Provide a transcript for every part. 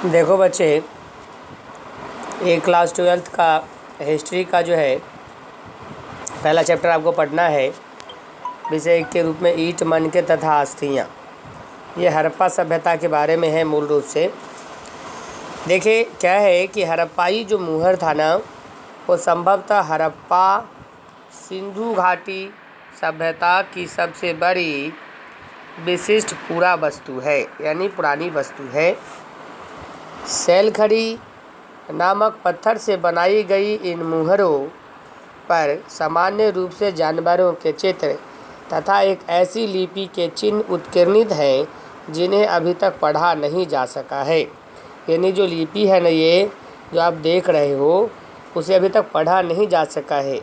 देखो बच्चे, ये क्लास 12th का हिस्ट्री का जो है पहला चैप्टर आपको पढ़ना है। विषय के रूप में ईंट, मनके तथा अस्थियाँ। ये हड़प्पा सभ्यता के बारे में है मूल रूप से। देखिए क्या है कि हड़प्पाई जो मुहर था ना, वो संभवतः हड़प्पा सिंधु घाटी सभ्यता की सबसे बड़ी विशिष्ट पूरा वस्तु है, यानी पुरानी वस्तु है। सैलखड़ी नामक पत्थर से बनाई गई इन मुहरों पर सामान्य रूप से जानवरों के चित्र तथा एक ऐसी लिपि के चिन्ह उत्कीर्णित हैं जिन्हें अभी तक पढ़ा नहीं जा सका है। यानी जो लिपि है ना, ये जो आप देख रहे हो, उसे अभी तक पढ़ा नहीं जा सका है।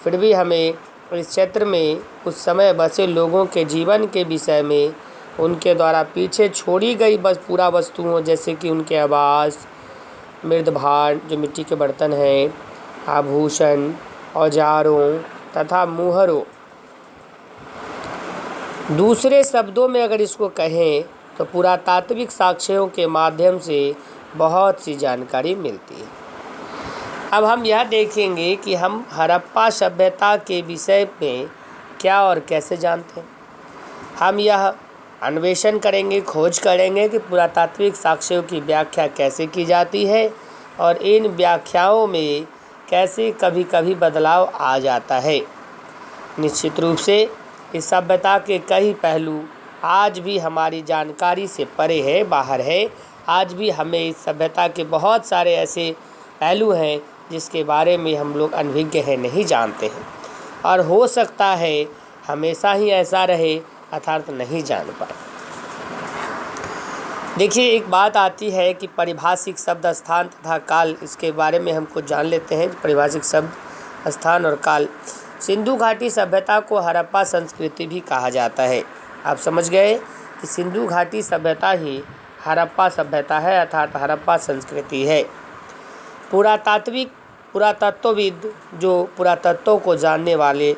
फिर भी हमें इस क्षेत्र में उस समय बसे लोगों के जीवन के विषय में, उनके द्वारा पीछे छोड़ी गई बस पूरा वस्तुओं, जैसे कि उनके आवास, मृदभांड जो मिट्टी के बर्तन हैं, आभूषण, औजारों तथा मुहरों। दूसरे शब्दों में अगर इसको कहें तो पुरातात्विक साक्ष्यों के माध्यम से बहुत सी जानकारी मिलती है। अब हम यह देखेंगे कि हम हड़प्पा सभ्यता के विषय में क्या और कैसे जानते हैं। हम यह अन्वेषण करेंगे, खोज करेंगे कि पुरातात्विक साक्ष्यों की व्याख्या कैसे की जाती है और इन व्याख्याओं में कैसे कभी कभी बदलाव आ जाता है। निश्चित रूप से इस सभ्यता के कई पहलू आज भी हमारी जानकारी से परे है, बाहर है। आज भी हमें इस सभ्यता के बहुत सारे ऐसे पहलू हैं जिसके बारे में हम लोग अनभिज्ञ हैं, नहीं जानते हैं, और हो सकता है हमेशा ही ऐसा रहे, अर्थात नहीं जान पाए। देखिए, एक बात आती है कि पारिभाषिक शब्द, स्थान तथा काल, इसके बारे में हम कुछ जान लेते हैं। पारिभाषिक शब्द, स्थान और काल। सिंधु घाटी सभ्यता को हड़प्पा संस्कृति भी कहा जाता है। आप समझ गए कि सिंधु घाटी सभ्यता ही हड़प्पा सभ्यता है, अर्थात हड़प्पा संस्कृति है। पुरातत्वविद, जो पुरातत्व को जानने वाले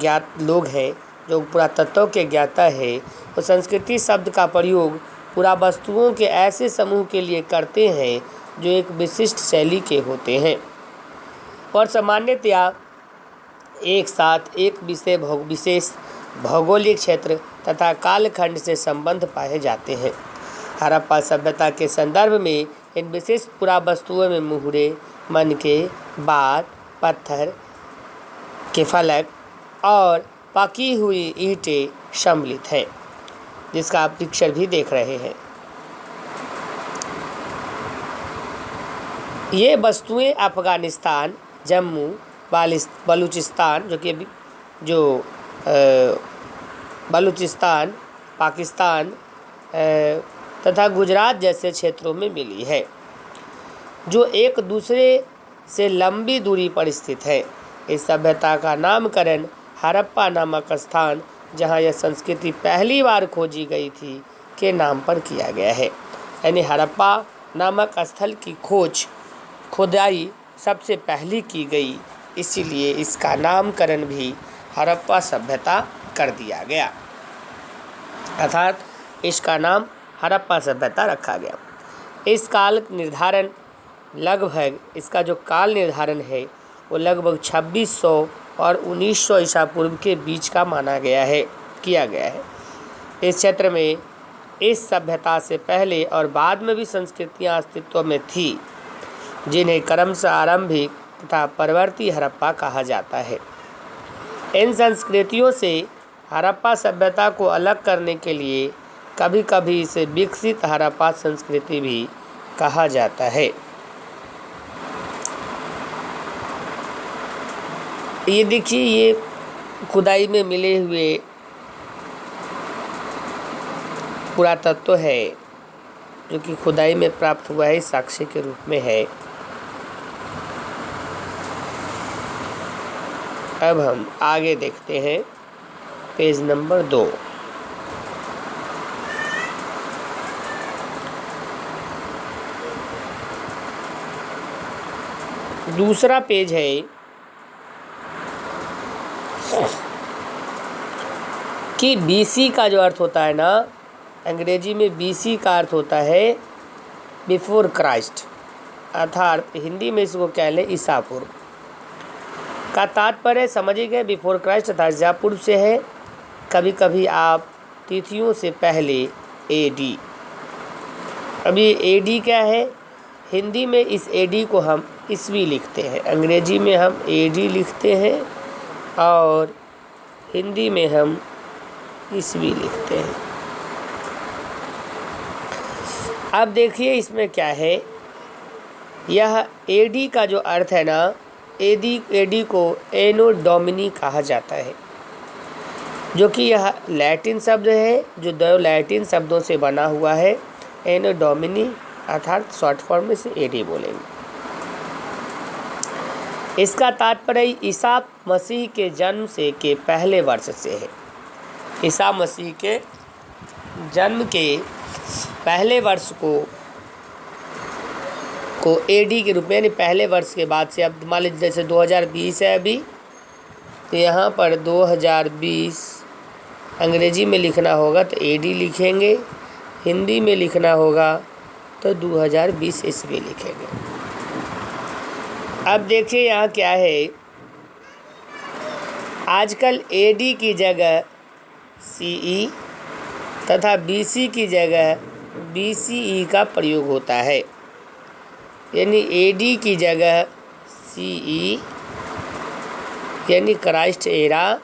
ज्ञात लोग हैं, जो पुरातत्व के ज्ञाता है, वो संस्कृति शब्द का प्रयोग पुरा वस्तुओं के ऐसे समूह के लिए करते हैं जो एक विशिष्ट शैली के होते हैं और सामान्यतया एक साथ एक विशेष भौगोलिक क्षेत्र तथा कालखंड से संबंध पाए जाते हैं। हड़प्पा सभ्यता के संदर्भ में इन विशिष्ट पुरा वस्तुओं में मुहरे, मनके, बात, पत्थर के फलक और पकी हुई ईंटें सम्मिलित हैं, जिसका आप पिक्चर भी देख रहे हैं। ये वस्तुएं अफ़गानिस्तान, जम्मू, बलूचिस्तान, बलूचिस्तान, पाकिस्तान तथा गुजरात जैसे क्षेत्रों में मिली है, जो एक दूसरे से लंबी दूरी पर स्थित है। इस सभ्यता का नामकरण हड़प्पा नामक स्थान, जहाँ यह संस्कृति पहली बार खोजी गई थी, के नाम पर किया गया है। यानी हड़प्पा नामक स्थल की खुदाई सबसे पहली की गई, इसीलिए इसका नामकरण भी हड़प्पा सभ्यता कर दिया गया, अर्थात इसका नाम हड़प्पा सभ्यता रखा गया। इस काल निर्धारण लगभग, इसका जो काल निर्धारण है वो लगभग 2600 और 1900 ईसा पूर्व के बीच का किया गया है। इस क्षेत्र में इस सभ्यता से पहले और बाद में भी संस्कृतियां अस्तित्व में थी, जिन्हें क्रमशः आरंभिक तथा परवर्ती हड़प्पा कहा जाता है। इन संस्कृतियों से हड़प्पा सभ्यता को अलग करने के लिए कभी कभी इसे विकसित हड़प्पा संस्कृति भी कहा जाता है। ये देखिए, ये खुदाई में मिले हुए पुरातत्व है, जो कि खुदाई में प्राप्त हुआ है, साक्ष्य के रूप में है। अब हम आगे देखते हैं पेज नंबर 2। दूसरा पेज है कि BC का जो अर्थ होता है ना, अंग्रेजी में BC का अर्थ होता है बिफोर क्राइस्ट, अर्थात हिंदी में इसको कह लें ईसा पूर्व का तात्पर्य समझिए गए। बिफोर क्राइस्ट अर्थात ईसा पूर्व से है। कभी कभी आप तिथियों से पहले एडी। अभी एडी क्या है? हिंदी में इस एडी को हम ईस्वी लिखते हैं, अंग्रेजी में हम एडी लिखते हैं और हिंदी में हम ईस्वी लिखते हैं। अब देखिए इसमें क्या है, यह एडी का जो अर्थ है ना, एडी को एनो डोमिनी कहा जाता है, जो कि यह लैटिन शब्द है, जो दो लैटिन शब्दों से बना हुआ है। एनो डोमिनी अर्थात शॉर्ट फॉर्म में से एडी बोलेंगे। इसका तात्पर्य ईसा मसीह के जन्म से के पहले वर्ष से है। ईसा मसीह के जन्म के पहले वर्ष को एडी के रूप में, यानी पहले वर्ष के बाद से। अब मान लीजिए जैसे 2020 है अभी, तो यहाँ पर 2020 अंग्रेजी में लिखना होगा तो एडी लिखेंगे, हिंदी में लिखना होगा तो 2020 ईस्वी लिखेंगे। अब देखिए यहाँ क्या है, आजकल एडी की जगह सीई तथा बीसी की जगह बीसीई का प्रयोग होता है, यानी एडी की जगह सीई यानी क्राइस्ट एरा,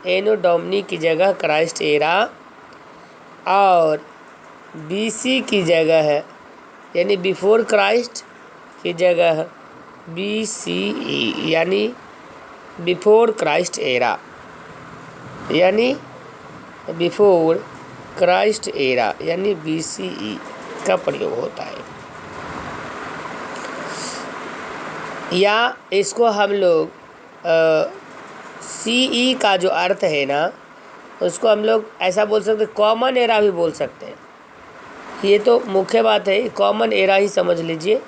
एनो डोमिनी की जगह क्राइस्ट एरा, और बीसी की जगह यानी बिफोर क्राइस्ट की जगह बीसीई यानी बिफोर क्राइस्ट एरा, यानी बिफोर क्राइस्ट एरा यानी बीसीई का प्रयोग होता है। या इसको हम लोग सीई का जो अर्थ है ना, उसको हम लोग ऐसा बोल सकते, कॉमन एरा भी बोल सकते हैं। ये तो मुख्य बात है, कॉमन एरा ही समझ लीजिए,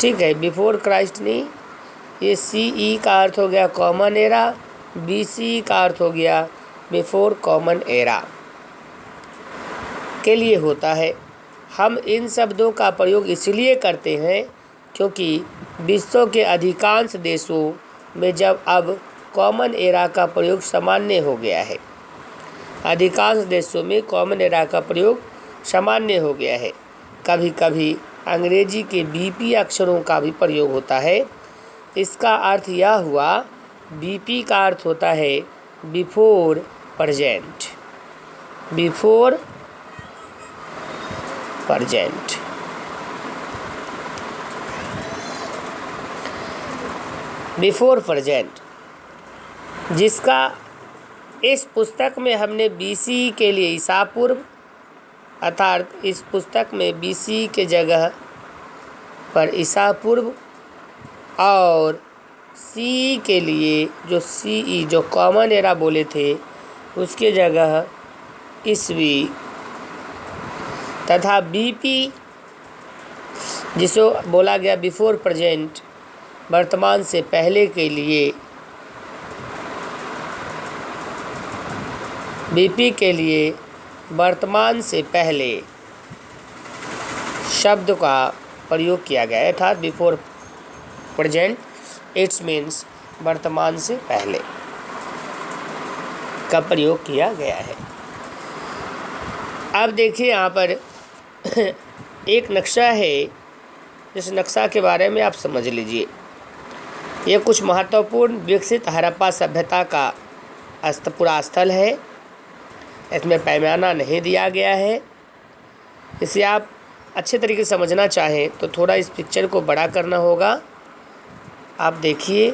ठीक है। बिफोर क्राइस्ट नहीं, ये सीई का अर्थ हो गया कॉमन एरा, बीसी का अर्थ हो गया बिफोर कॉमन एरा के लिए होता है। हम इन शब्दों का प्रयोग इसलिए करते हैं क्योंकि विश्व के अधिकांश देशों में जब अब कॉमन एरा का प्रयोग सामान्य हो गया है, अधिकांश देशों में कॉमन एरा का प्रयोग सामान्य हो गया है। कभी कभी अंग्रेजी के बीपी अक्षरों का भी प्रयोग होता है। इसका अर्थ यह हुआ, बीपी का अर्थ होता है before present, before present. Before present, जिसका इस पुस्तक में हमने बीसी के लिए ईसा पूर्व, अर्थात इस पुस्तक में बीसी के जगह पर ईसा पूर्व और सी के लिए जो सीई जो कॉमन एरा बोले थे उसके जगह ईस्वी, तथा बीपी जिसको बोला गया बिफोर प्रेजेंट वर्तमान से पहले के लिए, बीपी के लिए वर्तमान से पहले शब्द का प्रयोग किया गया है, अर्थात बिफोर प्रेजेंट इट्स मीन्स वर्तमान से पहले का प्रयोग किया गया है। अब देखिए यहाँ पर एक नक्शा है, इस नक्शा के बारे में आप समझ लीजिए। ये कुछ महत्वपूर्ण विकसित हड़प्पा सभ्यता का पूरा स्थल है। इसमें पैमाना नहीं दिया गया है। इसे आप अच्छे तरीके से समझना चाहें तो थोड़ा इस पिक्चर को बड़ा करना होगा। आप देखिए,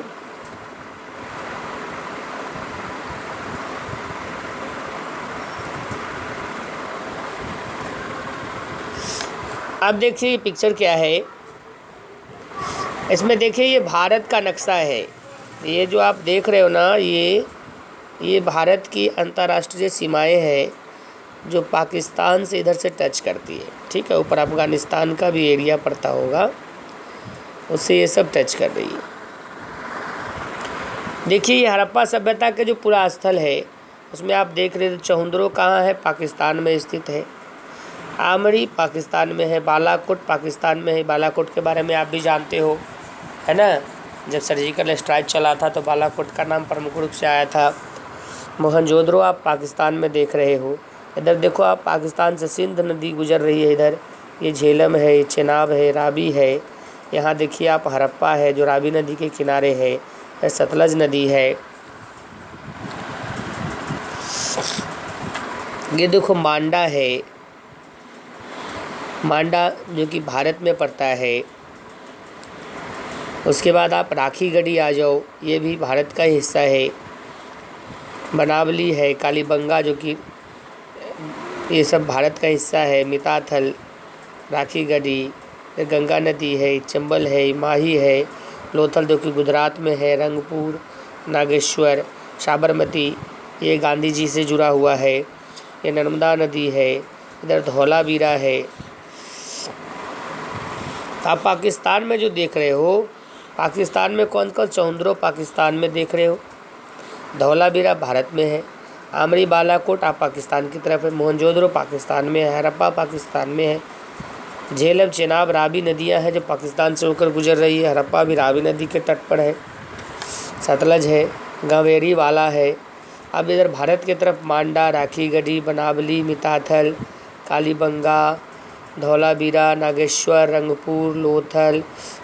अब देखिए ये पिक्चर क्या है। इसमें देखिए ये भारत का नक्शा है। ये जो आप देख रहे हो ना, ये भारत की अंतर्राष्ट्रीय सीमाएं हैं जो पाकिस्तान से इधर से टच करती है, ठीक है। ऊपर अफ़गानिस्तान का भी एरिया पड़ता होगा, उससे ये सब टच कर रही है। देखिए ये हड़प्पा सभ्यता के जो पूरा स्थल है उसमें आप देख रहे हो चहुंदरो कहाँ है, पाकिस्तान में स्थित है। आमरी पाकिस्तान में है, बालाकोट पाकिस्तान में है। बालाकोट के बारे में आप भी जानते हो, है ना। जब सर्जिकल स्ट्राइक चला था तो बालाकोट का नाम प्रमुख रूप से आया था। मोहनजोदड़ो आप पाकिस्तान में देख रहे हो। इधर देखो आप, पाकिस्तान से सिंध नदी गुजर रही है। इधर ये झेलम है, ये चेनाब है, रावी है। यहाँ देखिए आप हड़प्पा है जो रावी नदी के किनारे है। सतलज नदी है। ये देखो मांडा है, मांडा जो कि भारत में पड़ता है। उसके बाद आप राखी गढ़ी आ जाओ, ये भी भारत का ही हिस्सा है। बनावली है, कालीबंगा जो कि ये सब भारत का हिस्सा है। मिताथल, राखी गढ़ी, गंगा नदी है, चंबल है, माही है। लोथल जो कि गुजरात में है। रंगपुर, नागेश्वर, साबरमती ये गांधी जी से जुड़ा हुआ है। ये नर्मदा नदी है। इधर धौलावीरा है। आप पाकिस्तान में जो देख रहे हो, पाकिस्तान में कौन कौन, चौंद्रो पाकिस्तान में देख रहे हो, धौलावीरा भारत में है। आमरी बालाकोट आप पाकिस्तान की तरफ है। मोहनजोदड़ो पाकिस्तान में है। हड़प्पा पाकिस्तान में है। झेलम, चेनाब, रावी नदियां हैं जो पाकिस्तान से होकर गुजर रही है। हड़प्पा भी रावी नदी के तट पर है। सतलज है, गंवेरी वाला है। अब इधर भारत की तरफ मांडा, राखी गढ़ी, बनावली, मिताथल, कालीबंगा, धौलावीरा, नागेश्वर, रंगपुर, लोथल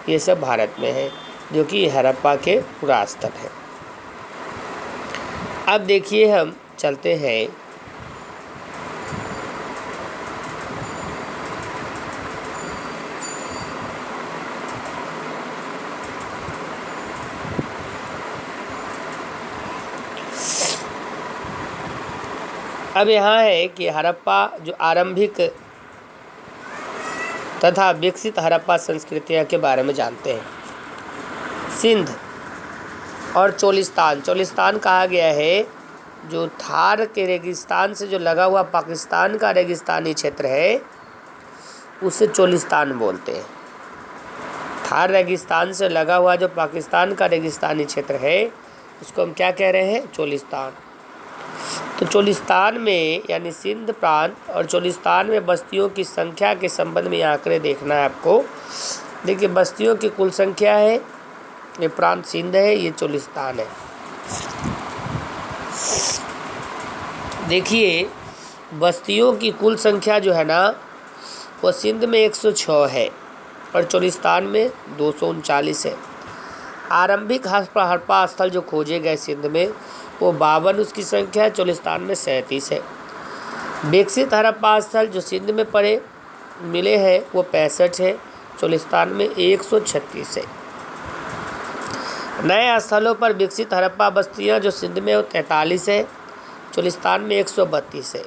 ये सब भारत में है जो कि हड़प्पा के पूरा स्थल है। अब देखिए हम चलते हैं अब यहाँ है कि हड़प्पा जो आरंभिक तथा विकसित हड़प्पा संस्कृतियों के बारे में जानते हैं। सिंध और चोलिस्तान, चोलिस्तान कहा गया है जो थार के रेगिस्तान से जो लगा हुआ पाकिस्तान का रेगिस्तानी क्षेत्र है उसे चोलिस्तान बोलते हैं। थार रेगिस्तान से लगा हुआ जो पाकिस्तान का रेगिस्तानी क्षेत्र है उसको हम क्या कह रहे हैं, चोलिस्तान। तो चोलिस्तान में यानी सिंध प्रांत और चोलिस्तान में बस्तियों की संख्या के संबंध में आंकड़े देखना है आपको। देखिए बस्तियों की कुल संख्या है, ये प्रांत सिंध है, ये चोलिस्तान है। देखिए बस्तियों की कुल संख्या जो है ना वो सिंध में 106 है और चोलिस्तान में 239 है। आरंभिक हड़प्पा स्थल जो खोजे गए सिंध में वो 52 उसकी संख्या है, चोलिस्तान में 37 है। विकसित हड़प्पा स्थल जो सिंध में मिले हैं वो 65 है, चोलिस्तान में 136 है। नए स्थलों पर विकसित हड़प्पा बस्तियां जो सिंध में वो 43 है, चोलिस्तान में 132 है।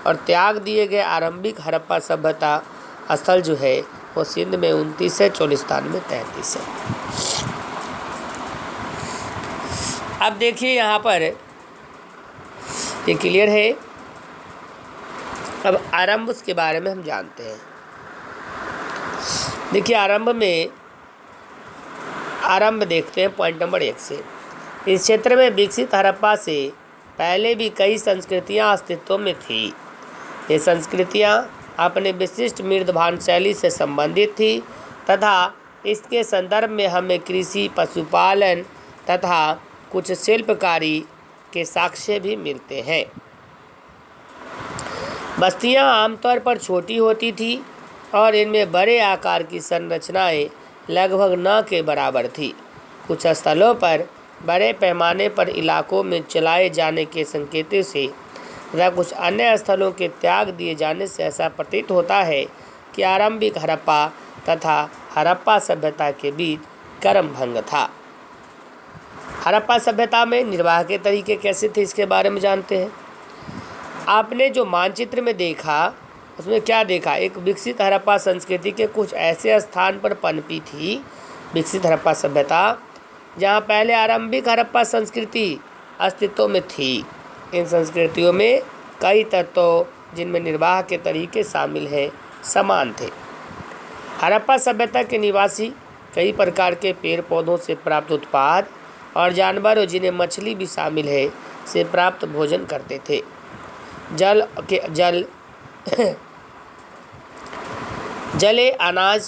और त्याग दिए गए आरंभिक हड़प्पा सभ्यता स्थल जो है वो सिंध में 29 है, चोलिस्तान में 33 है। अब देखिए यहाँ पर ये क्लियर है। अब आरंभ के बारे में हम जानते हैं। देखिए आरंभ देखते हैं पॉइंट नंबर 1 से। इस क्षेत्र में विकसित हड़प्पा से पहले भी कई संस्कृतियां अस्तित्व में थी। ये संस्कृतियां अपने विशिष्ट मृदभान शैली से संबंधित थी तथा इसके संदर्भ में हमें कृषि, पशुपालन तथा कुछ शिल्पकारी के साक्ष्य भी मिलते हैं। बस्तियां आमतौर पर छोटी होती थी और इनमें बड़े आकार की संरचनाएं लगभग न के बराबर थी। कुछ स्थलों पर बड़े पैमाने पर इलाकों में चलाए जाने के संकेतों से तथा कुछ अन्य स्थलों के त्याग दिए जाने से ऐसा प्रतीत होता है कि आरंभिक हड़प्पा तथा हड़प्पा सभ्यता के बीच क्रमभंग था। हड़प्पा सभ्यता में निर्वाह के तरीके कैसे थे इसके बारे में जानते हैं। आपने जो मानचित्र में देखा उसमें क्या देखा, एक विकसित हड़प्पा संस्कृति के कुछ ऐसे स्थान पर पनपी थी विकसित हड़प्पा सभ्यता जहाँ पहले आरंभिक हड़प्पा संस्कृति अस्तित्व में थी। इन संस्कृतियों में कई तत्वों जिनमें निर्वाह के तरीके शामिल हैं समान थे। हड़प्पा सभ्यता के निवासी कई प्रकार के पेड़ पौधों से प्राप्त उत्पाद और जानवरों जिन्हें मछली भी शामिल है से प्राप्त भोजन करते थे। जल जले अनाज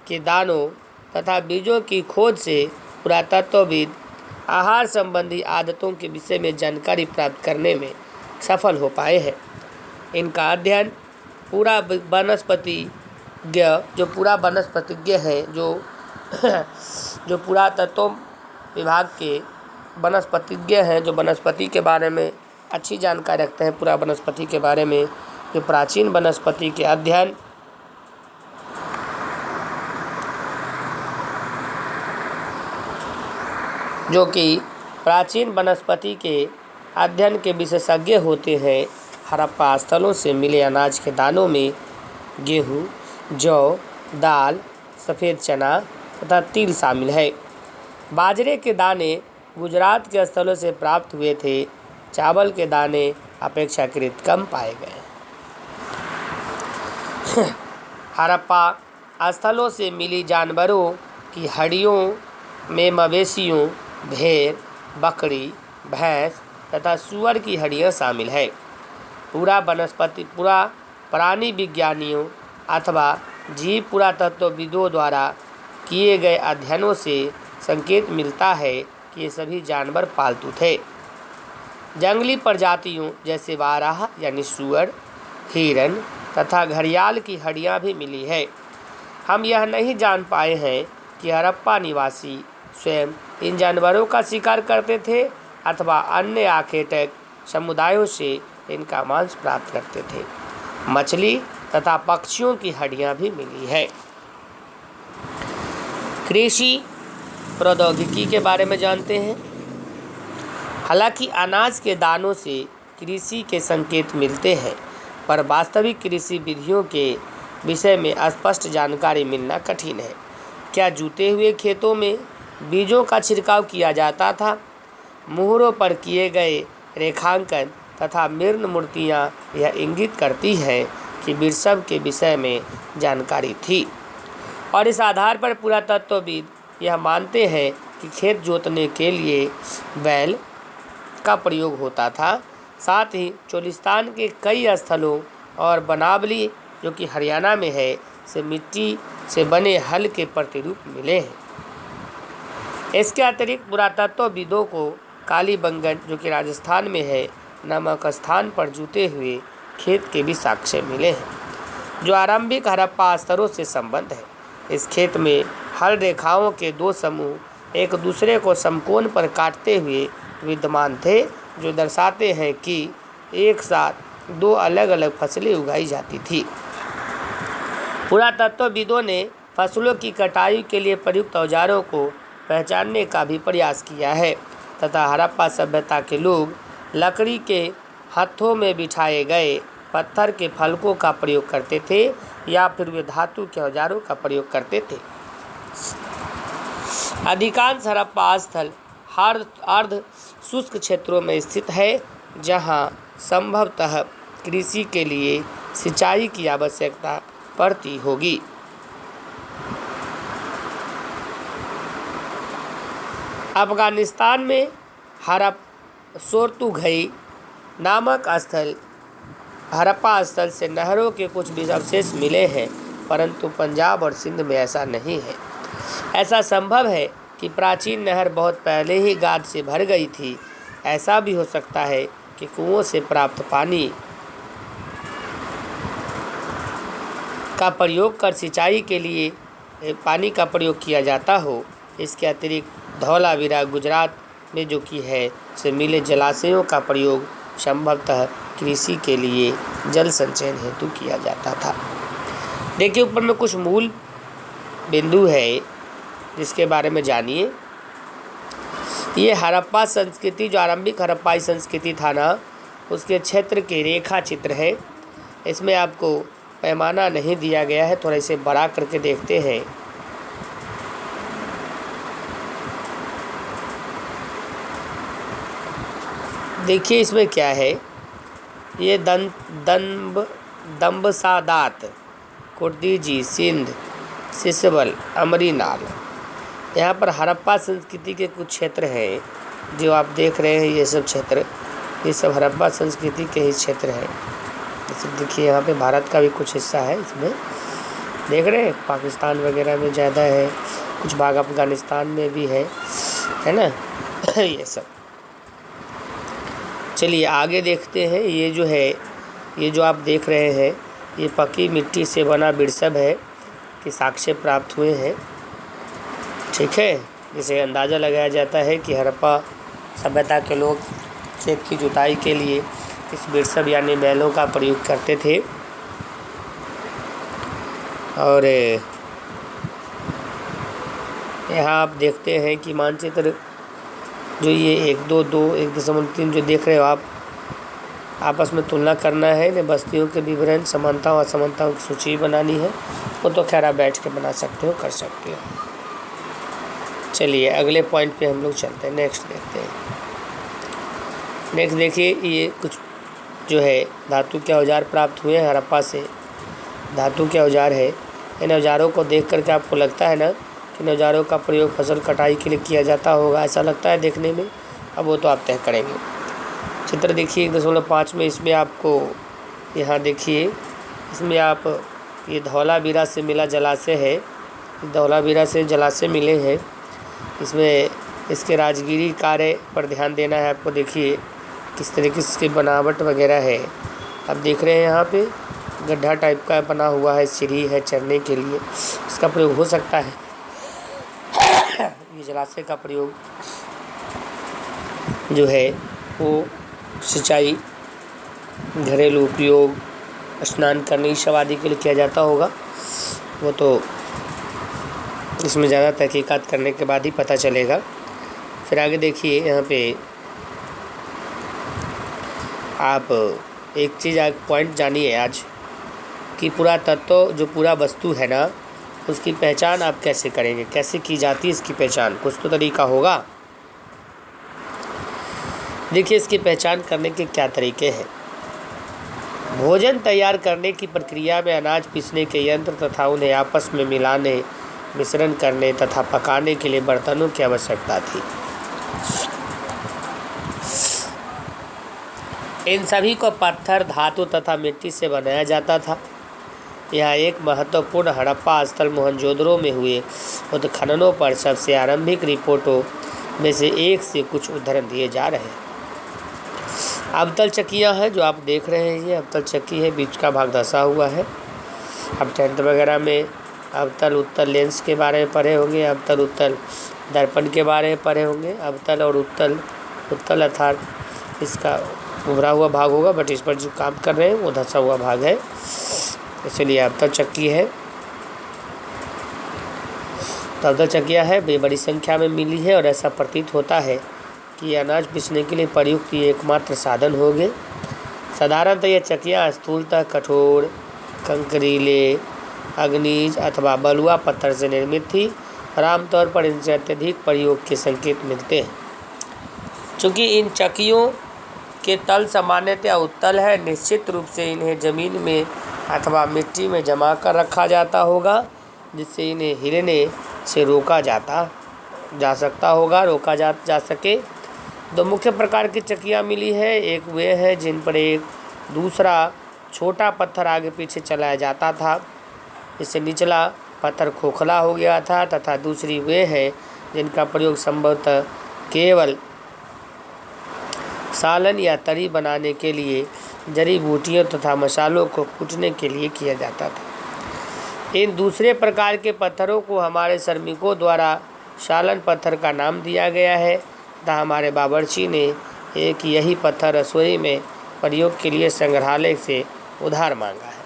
के दानों तथा बीजों की खोज से पुरातत्वविद आहार संबंधी आदतों के विषय में जानकारी प्राप्त करने में सफल हो पाए हैं। इनका अध्ययन पूरा वनस्पतिज्ञ पूरा वनस्पतिज्ञ है जो पुरातत्व विभाग के वनस्पतिज्ञ हैं, जो वनस्पति के बारे में अच्छी जानकारी रखते हैं, पूरा वनस्पति के बारे में, जो प्राचीन वनस्पति के अध्ययन जो कि प्राचीन वनस्पति के अध्ययन के विशेषज्ञ होते हैं। हड़प्पा स्थलों से मिले अनाज के दानों में गेहूँ, जौ, दाल, सफ़ेद चना तथा तिल शामिल है। बाजरे के दाने गुजरात के स्थलों से प्राप्त हुए थे। चावल के दाने अपेक्षाकृत कम पाए गए। हड़प्पा स्थलों से मिली जानवरों की हड्डियों में मवेशियों, भेड़, बकरी, भैंस तथा सूअर की हड्डियां शामिल है। पूरा प्राणी विज्ञानियों अथवा जीव पुरातत्वविदों द्वारा किए गए अध्ययनों से संकेत मिलता है कि ये सभी जानवर पालतू थे। जंगली प्रजातियों जैसे वाराह यानी सूअर, हिरन तथा घड़ियाल की हड्डियां भी मिली है। हम यह नहीं जान पाए हैं कि हड़प्पा निवासी स्वयं इन जानवरों का शिकार करते थे अथवा अन्य आखेटक समुदायों से इनका मांस प्राप्त करते थे। मछली तथा पक्षियों की हड्डियां भी मिली है। कृषि प्रौद्योगिकी के बारे में जानते हैं। हालांकि अनाज के दानों से कृषि के संकेत मिलते हैं, पर वास्तविक कृषि विधियों के विषय में स्पष्ट जानकारी मिलना कठिन है। क्या जुते हुए खेतों में बीजों का छिड़काव किया जाता था? मुहरों पर किए गए रेखांकन तथा मृण मूर्तियाँ यह इंगित करती हैं कि वृषभ के विषय में जानकारी थी, और इस आधार पर पुरातत्वविद यह मानते हैं कि खेत जोतने के लिए बैल का प्रयोग होता था। साथ ही चोलिस्तान के कई स्थलों और बनावली जो कि हरियाणा में है से मिट्टी से बने हल के प्रतिरूप मिले हैं। इसके अतिरिक्त पुरातत्वविदों को कालीबंगन जो कि राजस्थान में है नामक स्थान पर जुते हुए खेत के भी साक्ष्य मिले हैं, जो आरंभिक हड़प्पा स्तरों से संबद्ध है। इस खेत में हल रेखाओं के दो समूह एक दूसरे को समकोण पर काटते हुए विद्यमान थे, जो दर्शाते हैं कि एक साथ दो अलग अलग फसलें उगाई जाती थी। पुरातत्वविदों ने फसलों की कटाई के लिए प्रयुक्त औजारों को पहचानने का भी प्रयास किया है तथा हड़प्पा सभ्यता के लोग लकड़ी के हाथों में बिठाए गए पत्थर के फलकों का प्रयोग करते थे या फिर वे धातु के औजारों का प्रयोग करते थे। अधिकांश हड़प्पा स्थल अर्ध शुष्क क्षेत्रों में स्थित है, जहां संभवतः कृषि के लिए सिंचाई की आवश्यकता पड़ती होगी। अफगानिस्तान में सोर्तुघई नामक स्थल हड़प्पा स्थल से नहरों के कुछ भी अवशेष मिले हैं, परंतु पंजाब और सिंध में ऐसा नहीं है। ऐसा संभव है कि प्राचीन नहर बहुत पहले ही गाद से भर गई थी। ऐसा भी हो सकता है कि कुओं से प्राप्त पानी का प्रयोग कर सिंचाई के लिए पानी का प्रयोग किया जाता हो। इसके अतिरिक्त धौलावीरा गुजरात में जो कि है से मिले जलाशयों का प्रयोग संभवतः कृषि के लिए जल संचयन हेतु किया जाता था। देखिए ऊपर में कुछ मूल बिंदु है जिसके बारे में जानिए। ये हड़प्पा संस्कृति जो आरंभिक हड़प्पाई संस्कृति था ना, उसके क्षेत्र के रेखा चित्र है। इसमें आपको पैमाना नहीं दिया गया है, थोड़ा इसे बड़ा करके देखते हैं। देखिए इसमें क्या है, ये दम्बसादात, कुर्दीजी, सिंध, सिसबल, अमरीनाल, यहाँ पर हड़प्पा संस्कृति के कुछ क्षेत्र हैं जो आप देख रहे हैं। ये सब क्षेत्र, ये सब हड़प्पा संस्कृति के ही क्षेत्र हैं। जैसे देखिए यहाँ पे भारत का भी कुछ हिस्सा है इसमें, देख रहे हैं पाकिस्तान वगैरह में ज़्यादा है, कुछ भाग अफ़गानिस्तान में भी है ना ये सब। चलिए आगे देखते हैं। ये जो है, ये जो आप देख रहे हैं, ये पकी मिट्टी से बना बिरसब है कि साक्ष्य प्राप्त हुए हैं। ठीक है, जिसे अंदाज़ा लगाया जाता है कि हड़प्पा सभ्यता के लोग खेत की जुताई के लिए इस बिरसब यानी बैलों का प्रयोग करते थे। और यहाँ आप देखते हैं कि मानचित्र जो ये 1.3 जो देख रहे हो आप, आपस में तुलना करना है। इन्हें बस्तियों के विवरण, समानताओं और असमानताओं की सूची बनानी है। वो तो खैर आप बैठ के बना सकते हो, कर सकते हो। चलिए अगले पॉइंट पे हम लोग चलते हैं, नेक्स्ट देखते हैं। नेक्स्ट देखिए, ये कुछ जो है धातु के औजार प्राप्त हुए हैं हड़प्पा से। धातु के औजार है। इन औजारों को देख करके आपको लगता है ना कि इन औजारों का प्रयोग फसल कटाई के लिए किया जाता होगा, ऐसा लगता है देखने में। अब वो तो आप तय करेंगे। चित्र देखिए 1.5 में। इसमें आपको यहाँ देखिए, इसमें आप ये धौलावीरा से मिला जलाशय है। धौलावीरा से जलाशय मिले हैं। इसमें इसके राजगिरी कार्य पर ध्यान देना है आपको। देखिए किस तरीके से इसकी बनावट वगैरह है। आप देख रहे हैं यहाँ पे गड्ढा टाइप का बना हुआ है, सीढ़ी है चढ़ने के लिए, इसका प्रयोग हो सकता है। ये जलाशय का प्रयोग जो है वो सिंचाई, घरेलू उपयोग, स्नान करने, ई सब आदि के लिए किया जाता होगा। वो तो इसमें ज़्यादा तहकीकात करने के बाद ही पता चलेगा। फिर आगे देखिए, यहाँ पे आप एक चीज़, एक पॉइंट जानिए आज कि पुरातत्व जो पूरा वस्तु है ना, उसकी पहचान आप कैसे करेंगे, कैसे की जाती है इसकी पहचान, कुछ तो तरीका होगा। देखिए इसकी पहचान करने के क्या तरीके हैं। भोजन तैयार करने की प्रक्रिया में अनाज पीसने के यंत्र तथा उन्हें आपस में मिलाने, मिश्रण करने तथा पकाने के लिए बर्तनों की आवश्यकता थी। इन सभी को पत्थर, धातु तथा मिट्टी से बनाया जाता था। यह एक महत्वपूर्ण हड़प्पा स्थल मोहनजोदड़ो में हुए उत्खननों पर सबसे आरंभिक रिपोर्टों में से एक से कुछ उदाहरण दिए जा रहे हैं। अवतल चक्कियाँ हैं जो आप देख रहे हैं, ये अवतल चक्की है, बीच का भाग धंसा हुआ है। अब 10th वगैरह में अवतल उत्तल लेंस के बारे में पढ़े होंगे, अवतल उत्तल दर्पण के बारे में पढ़े होंगे। अवतल और उत्तल अर्थात इसका उभरा हुआ भाग होगा, बट इस पर जो काम कर रहे हैं वो धंसा हुआ भाग है, इसलिए अवतल चक्की है। तो अवतल चक्कियाँ है, वे बड़ी संख्या में मिली है और ऐसा प्रतीत होता है कि अनाज पीसने के लिए प्रयुक्त ये एकमात्र साधन होंगे। साधारणतः ये चक्कियाँ स्थूलतः कठोर, कंकरीले, अग्निज अथवा बलुआ पत्थर से निर्मित थी और आमतौर पर इनसे अत्यधिक प्रयोग के संकेत मिलते हैं। चूँकि इन चक्कियों के तल सामान्यतः उत्तल है, निश्चित रूप से इन्हें ज़मीन में अथवा मिट्टी में जमा कर रखा जाता होगा, जिससे इन्हें हिलने से रोका जा सके। दो मुख्य प्रकार की चक्कियाँ मिली है। एक वे है जिन पर एक दूसरा छोटा पत्थर आगे पीछे चलाया जाता था, इससे निचला पत्थर खोखला हो गया था, तथा दूसरी वे है जिनका प्रयोग संभवतः केवल सालन या तरी बनाने के लिए जड़ी बूटियों तथा मसालों को कूटने के लिए किया जाता था। इन दूसरे प्रकार के पत्थरों को हमारे श्रमिकों द्वारा सालन पत्थर का नाम दिया गया है, तथा हमारे बावर्ची ने एक यही पत्थर रसोई में प्रयोग के लिए संग्रहालय से उधार मांगा है।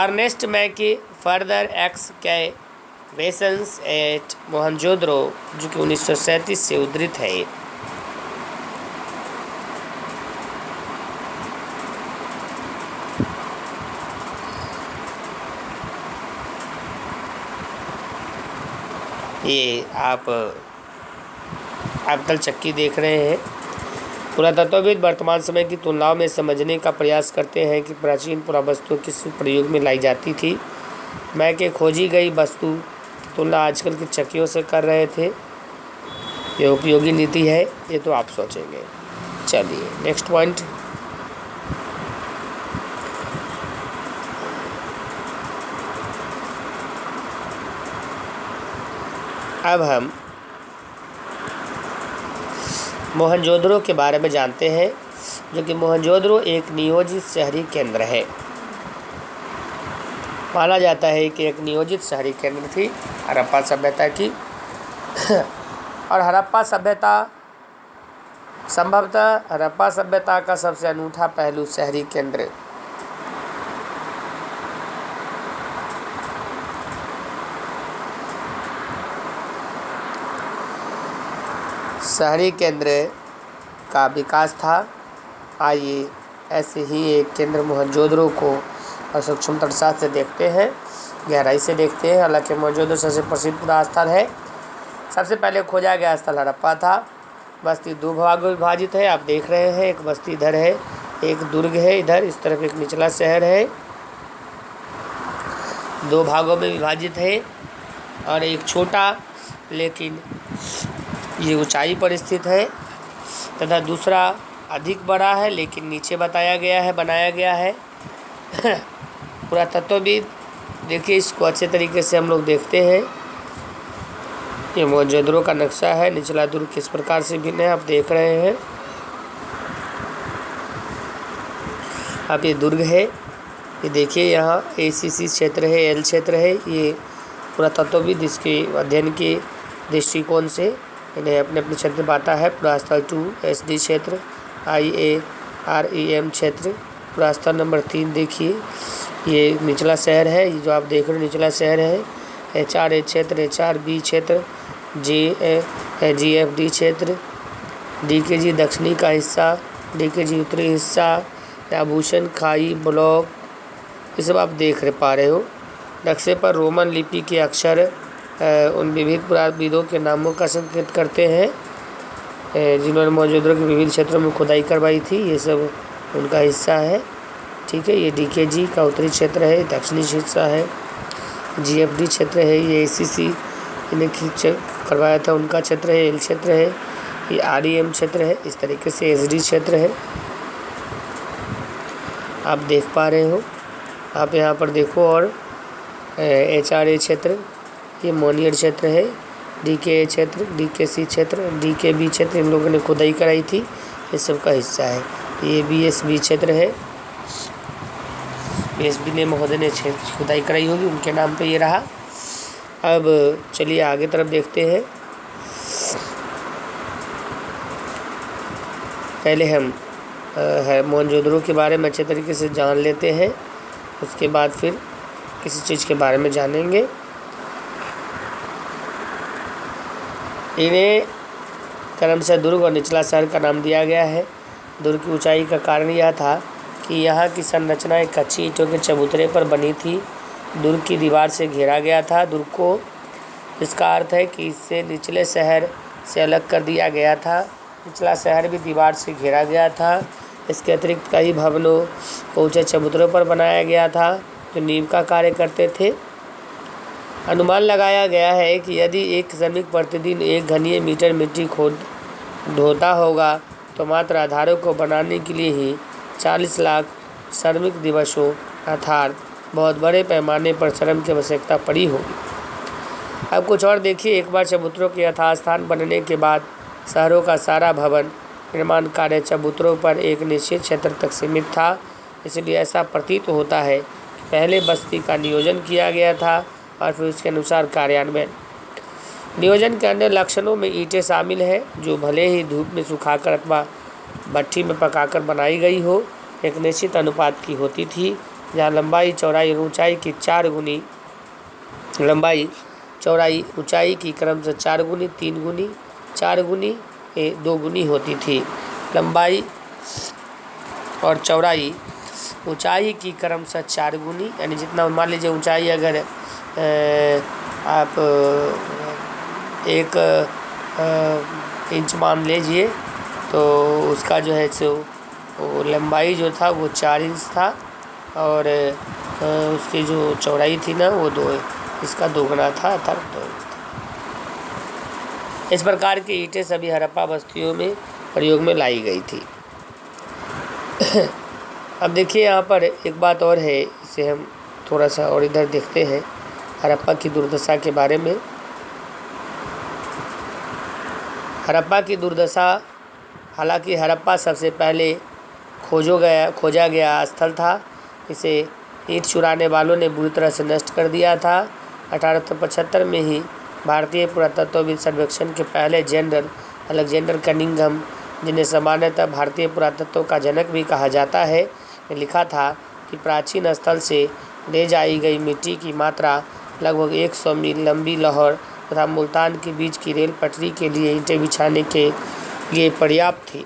अर्नेस्ट मैके फर्दर एक्सकैवेशंस एट मोहनजोदड़ो, जो कि 1937 से उद्धृत है। ये आप अवतल चक्की देख रहे हैं। पुरातत्वविद वर्तमान समय की तुलनाओं में समझने का प्रयास करते हैं कि प्राचीन पुरावस्तु किस प्रयोग में लाई जाती थी। मैके खोजी गई वस्तु की तुलना आजकल की चक्कियों से कर रहे थे। ये उपयोगी नीति है, ये तो आप सोचेंगे। चलिए नेक्स्ट पॉइंट। अब हम मोहनजोदड़ो के बारे में जानते हैं, जो कि मोहनजोदड़ो एक नियोजित शहरी केंद्र है। माना जाता है कि एक नियोजित शहरी केंद्र थी हड़प्पा सभ्यता की। और हड़प्पा सभ्यता संभवतः हड़प्पा सभ्यता का सबसे अनूठा पहलू शहरी केंद्र का विकास था। आइए ऐसे ही एक केंद्र मोहनजोदड़ो को और सूक्ष्मतर से देखते हैं, गहराई से देखते हैं। हालांकि मोहनजोदड़ो सबसे प्रसिद्ध पुरा स्थल है। सबसे पहले खोजा गया स्थल हड़प्पा था। बस्ती दो भागों में विभाजित है, आप देख रहे हैं। एक बस्ती इधर है, एक दुर्ग है इधर, इस तरफ एक निचला शहर है। दो भागों में विभाजित है और एक छोटा लेकिन ये ऊंचाई पर स्थित है, तथा दूसरा अधिक बड़ा है लेकिन नीचे बनाया गया है। पुरातत्वविद देखिए इसको अच्छे तरीके से हम लोग देखते हैं। ये मोहनजोदड़ो का नक्शा है। निचला दुर्ग किस प्रकार से भिन्न है आप देख रहे हैं। अब ये दुर्ग है, ये देखिए यहाँ ACC क्षेत्र है, L क्षेत्र है। ये पुरातत्वविद इसके अध्ययन के दृष्टिकोण से इन्हें अपने अपने क्षेत्र पाता है। पुरास्थल 2 SD क्षेत्र, IAREM क्षेत्र। पुरास्थल नंबर 3 देखिए, ये निचला शहर है, ये जो आप देख रहे हो निचला शहर है। HRA क्षेत्र, HRB क्षेत्र, GFD क्षेत्र, DKG दक्षिणी का हिस्सा, DKG उत्तरी हिस्सा, आभूषण खाई ब्लॉक, ये सब आप देख पा रहे हो। नक्शे पर रोमन लिपि के अक्षर उन विविध पुरातत्वविदों के नामों का संकेत करते हैं जिन्होंने मोहनजोदड़ो के विविध क्षेत्रों में खुदाई करवाई थी। ये सब उनका हिस्सा है, ठीक है। ये DKG का उत्तरी क्षेत्र है, दक्षिणी हिस्सा है। GFD क्षेत्र है, ये ACC इन्हें करवाया था उनका क्षेत्र है, L क्षेत्र है। ये REM क्षेत्र है, इस तरीके से SD क्षेत्र है, आप देख पा रहे हो। आप यहाँ पर देखो। और HRA क्षेत्र, ये मोनियर क्षेत्र है। DKA क्षेत्र, DKC क्षेत्र, DKB क्षेत्र इन लोगों ने खुदाई कराई थी, ये सब का हिस्सा है। ये BSB क्षेत्र है, BSB ने महोदय ने खुदाई कराई होगी, उनके नाम पे ये रहा। अब चलिए आगे तरफ देखते हैं। पहले हम मोहनजोदड़ो के बारे में अच्छे तरीके से जान लेते हैं, उसके बाद फिर किसी चीज़ के बारे में जानेंगे। इन्हें क्रमशः दुर्ग और निचला शहर का नाम दिया गया है। दुर्ग की ऊंचाई का कारण यह था कि यहाँ की संरचना एक कच्ची ईंटों के चबूतरे पर बनी थी। दुर्ग की दीवार से घेरा गया था दुर्ग को। इसका अर्थ है कि इससे निचले शहर से अलग कर दिया गया था। निचला शहर भी दीवार से घेरा गया था। इसके अतिरिक्त कई भवनों को ऊंचे चबूतरों पर बनाया गया था जो नींव का कार्य करते थे। अनुमान लगाया गया है कि यदि एक श्रमिक प्रतिदिन 1 घनीय मीटर मिट्टी ढोता होगा तो मात्र आधारों को बनाने के लिए ही 40 लाख श्रमिक दिवसों अर्थात बहुत बड़े पैमाने पर श्रम की आवश्यकता पड़ी होगी। अब कुछ और देखिए। एक बार चबूतरों के यथास्थान बनने के बाद शहरों का सारा भवन निर्माण कार्य चबूतरों पर एक निश्चित क्षेत्र तक सीमित था। इसलिए ऐसा प्रतीत होता है कि पहले बस्ती का नियोजन किया गया था और फिर उसके अनुसार कार्यान्वयन। नियोजन के अन्य लक्षणों में ईंटें शामिल है जो भले ही धूप में सुखाकर अथवा भट्ठी में पकाकर बनाई गई हो, एक निश्चित अनुपात की होती थी, जहाँ लंबाई चौड़ाई और ऊंचाई की 4 गुनी लंबाई चौड़ाई ऊंचाई की क्रम से 4 गुनी 3 गुनी 4 गुनी 2 गुनी होती थी। लंबाई और चौड़ाई ऊंचाई की क्रम से 4 गुनी, यानी जितना मान लीजिए ऊंचाई अगर आप 1 इंच मान लीजिए तो उसका जो है सो लंबाई जो था वो 4 इंच था और उसकी जो चौड़ाई थी ना वो 2 इसका 2 गुना था अर्थात 2 इंच था। इस प्रकार की ईंटें सभी हड़प्पा बस्तियों में प्रयोग में लाई गई थी। अब देखिए यहाँ पर एक बात और है, इसे हम थोड़ा सा और इधर देखते हैं हड़प्पा की दुर्दशा के बारे में। हड़प्पा की दुर्दशा। हालांकि हड़प्पा सबसे पहले खोजा गया स्थल था। इसे ईंट चुराने वालों ने बुरी तरह से नष्ट कर दिया था। 1875 में ही भारतीय पुरातत्वविद सर्वेक्षण के पहले जनरल अलेक्जेंडर कनिंघम, जिन्हें सामान्यतः भारतीय पुरातत्व का जनक भी कहा जाता है, ने लिखा था कि प्राचीन स्थल से ले जाई गई मिट्टी की मात्रा लगभग 100 मील लंबी लाहौर तथा मुल्तान के बीच की रेल पटरी के लिए ईंटें बिछाने के लिए पर्याप्त थी।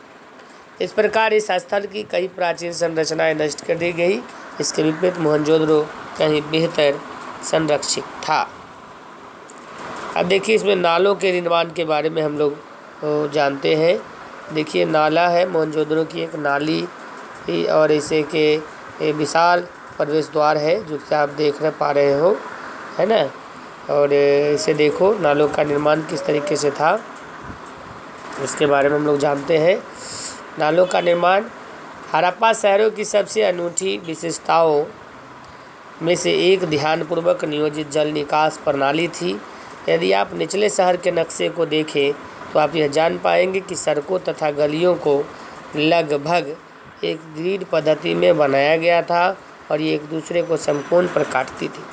इस प्रकार इस स्थल की कई प्राचीन संरचनाएं नष्ट कर दी गई। इसके विपरीत मोहनजोदड़ो कहीं बेहतर संरक्षित था। अब देखिए इसमें नालों के निर्माण के बारे में हम लोग जानते हैं। देखिए नाला है मोहनजोदड़ो की एक नाली और इसे के विशाल प्रवेश द्वार है जो कि आप देख पा रहे हो, है ना। और इसे देखो नालों का निर्माण किस तरीके से था, उसके बारे में हम लोग जानते हैं। नालों का निर्माण हड़प्पा शहरों की सबसे अनूठी विशेषताओं में से एक ध्यानपूर्वक नियोजित जल निकास प्रणाली थी। यदि आप निचले शहर के नक्शे को देखें तो आप यह जान पाएंगे कि सड़कों तथा गलियों को लगभग एक ग्रिड पद्धति में बनाया गया था और ये एक दूसरे को समकोण पर काटती थी।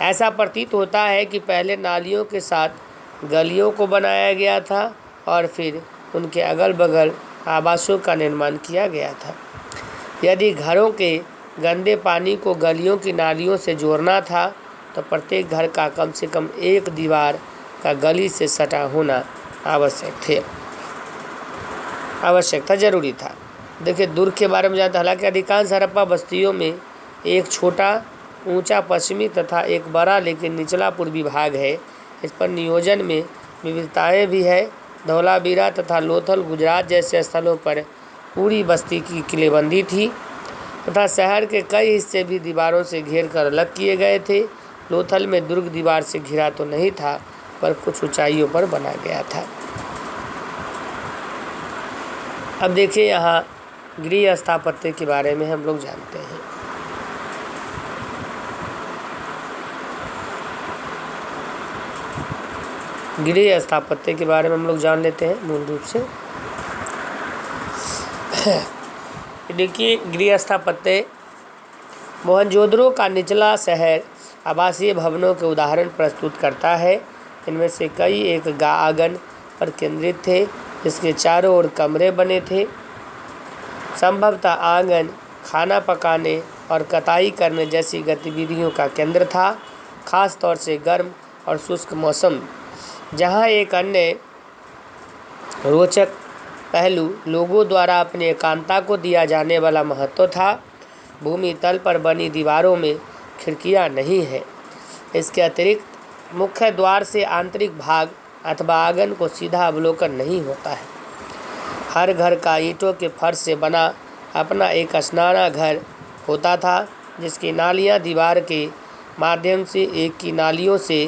ऐसा प्रतीत होता है कि पहले नालियों के साथ गलियों को बनाया गया था और फिर उनके अगल बगल आवासों का निर्माण किया गया था। यदि घरों के गंदे पानी को गलियों की नालियों से जोड़ना था तो प्रत्येक घर का कम से कम एक दीवार का गली से सटा होना आवश्यक था, जरूरी था। देखिए दुर्ग के बारे में जानते हैं। हालांकि अधिकांश हड़प्पा बस्तियों में एक छोटा ऊंचा पश्चिमी तथा एक बड़ा लेकिन निचला पूर्वी भाग है। इस पर नियोजन में विविधताएं भी है। धौलावीरा तथा लोथल गुजरात जैसे स्थलों पर पूरी बस्ती की किलेबंदी थी तथा शहर के कई हिस्से भी दीवारों से घेर कर अलग किए गए थे। लोथल में दुर्ग दीवार से घिरा तो नहीं था पर कुछ ऊंचाइयों पर बना गया था। अब देखिए यहाँ गृह स्थापत्य के बारे में हम लोग जानते हैं। गृह स्थापत्य के बारे में हम लोग जान लेते हैं मूल रूप से। देखिए गृह स्थापत्य मोहनजोदड़ो का निचला शहर आवासीय भवनों के उदाहरण प्रस्तुत करता है। इनमें से कई एक आंगन पर केंद्रित थे, इसके चारों ओर कमरे बने थे। संभवतः आंगन खाना पकाने और कटाई करने जैसी गतिविधियों का केंद्र था, खास तौर से गर्म और शुष्क मौसम। जहां एक अन्य रोचक पहलू लोगों द्वारा अपनी एकांतता को दिया जाने वाला महत्व था। भूमि तल पर बनी दीवारों में खिड़कियां नहीं है। इसके अतिरिक्त मुख्य द्वार से आंतरिक भाग अथवा आंगन को सीधा अवलोकन नहीं होता है। हर घर का ईंटों के फर्श से बना अपना एक स्नाना घर होता था जिसकी नालियां दीवार के माध्यम से एक की नालियों से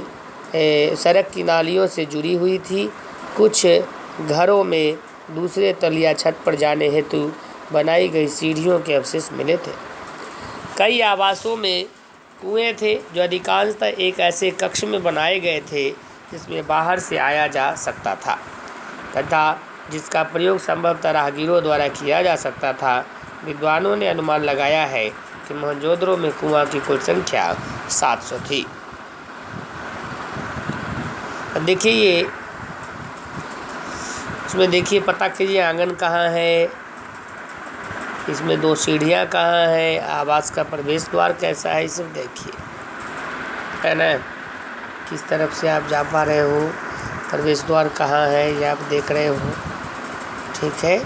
सड़क की नालियों से जुड़ी हुई थी। कुछ घरों में दूसरे तलिया छत पर जाने हेतु बनाई गई सीढ़ियों के अवशेष मिले थे। कई आवासों में कुएं थे जो अधिकांशतः एक ऐसे कक्ष में बनाए गए थे जिसमें बाहर से आया जा सकता था तथा जिसका प्रयोग संभवतः राहगीरों द्वारा किया जा सकता था। विद्वानों ने अनुमान लगाया है कि मोहनजोदड़ो में कुआं की कुल संख्या 700 थी। देखिए ये इसमें देखिए पता कीजिए आंगन कहाँ है, इसमें 2 सीढ़ियाँ कहाँ है, आवास का प्रवेश द्वार कैसा है, ये सब देखिए, है ना। किस तरफ से आप जा पा रहे हो, प्रवेश द्वार कहाँ है ये आप देख रहे हो, ठीक है,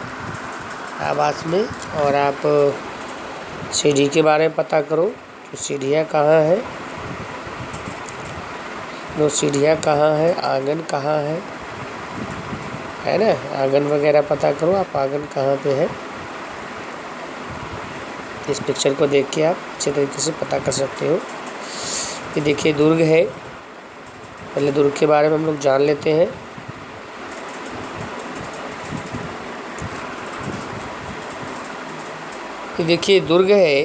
आवास में। और आप सीढ़ी के बारे में पता करो तो सीढ़ियाँ कहाँ है, 2 सीढ़ियाँ कहाँ है, आंगन कहाँ है ना। आंगन वगैरह पता करो आप, आंगन कहाँ पे है। इस पिक्चर को देख के आप अच्छे तरीके से पता कर सकते हो। ये देखिए दुर्ग है, पहले दुर्ग के बारे में हम लोग जान लेते हैं। ये देखिए दुर्ग है,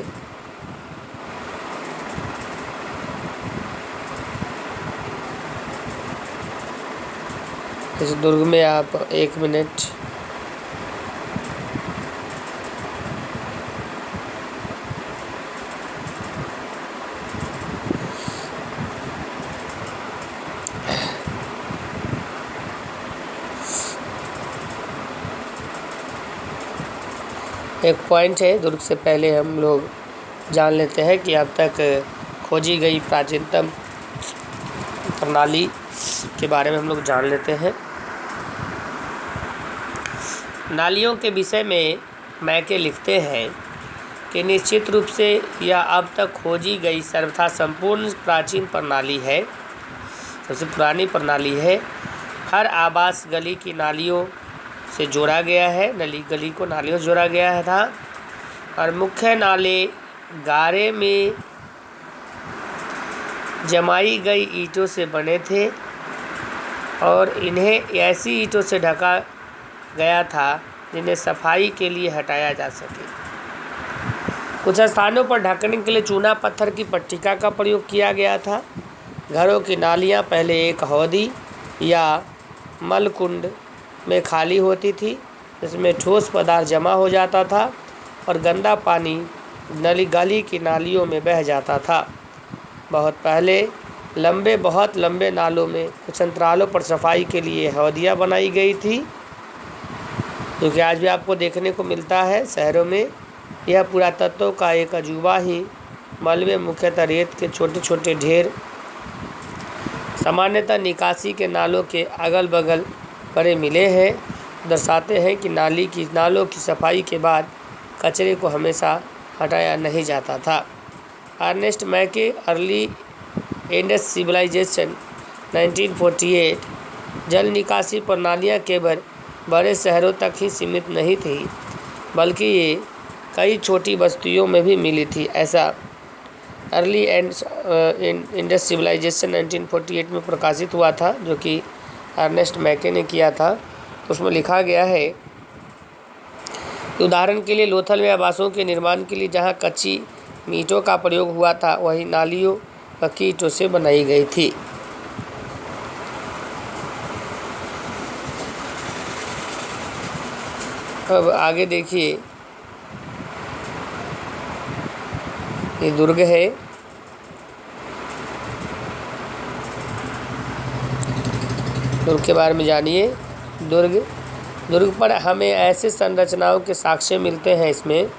इस दुर्ग में आप 1 मिनट। एक पॉइंट है, दुर्ग से पहले हम लोग जान लेते हैं कि अब तक खोजी गई प्राचीनतम प्रणाली के बारे में हम लोग जान लेते हैं। नालियों के विषय में मैके लिखते हैं कि निश्चित रूप से यह अब तक खोजी गई सर्वथा संपूर्ण प्राचीन प्रणाली है, सबसे पुरानी प्रणाली है। हर आवास गली की नालियों से जोड़ा गया है, गली को नालियों से जोड़ा गया था और मुख्य नाले गारे में जमाई गई ईंटों से बने थे और इन्हें ऐसी ईंटों से ढका गया था जिन्हें सफाई के लिए हटाया जा सके। कुछ स्थानों पर ढकने के लिए चूना पत्थर की पट्टिका का प्रयोग किया गया था। घरों की नालियां पहले एक हौदी या मलकुंड में खाली होती थी, जिसमें ठोस पदार्थ जमा हो जाता था और गंदा पानी गली की नालियों में बह जाता था। बहुत पहले बहुत लंबे नालों में कुछ अंतरालों पर सफाई के लिए हौदियाँ बनाई गई थी, जो कि आज भी आपको देखने को मिलता है शहरों में। यह पुरातत्व का एक अजूबा ही मलबे, मुख्यतः रेत के छोटे छोटे ढेर, सामान्यतः निकासी के नालों के अगल बगल पड़े मिले हैं, दर्शाते हैं कि नालों की सफाई के बाद कचरे को हमेशा हटाया नहीं जाता था। अर्नेस्ट मैके अर्ली इंडस सिविलाइजेशन 1948 जल निकासी प्रणालियाँ केवल बड़े शहरों तक ही सीमित नहीं थी, बल्कि ये कई छोटी बस्तियों में भी मिली थी। ऐसा अर्ली इंडस सिविलाइजेशन 1948 में प्रकाशित हुआ था, जो कि अर्नेस्ट मैके ने किया था। उसमें लिखा गया है, उदाहरण के लिए लोथल में आवासों के निर्माण के लिए जहां कच्ची ईंटों का प्रयोग हुआ था, वही नालियों पक्की ईंटों से बनाई गई थी। अब आगे देखिए, ये दुर्ग है। दुर्ग के बारे में जानिए। दुर्ग पर हमें ऐसे संरचनाओं के साक्ष्य मिलते हैं इसमें,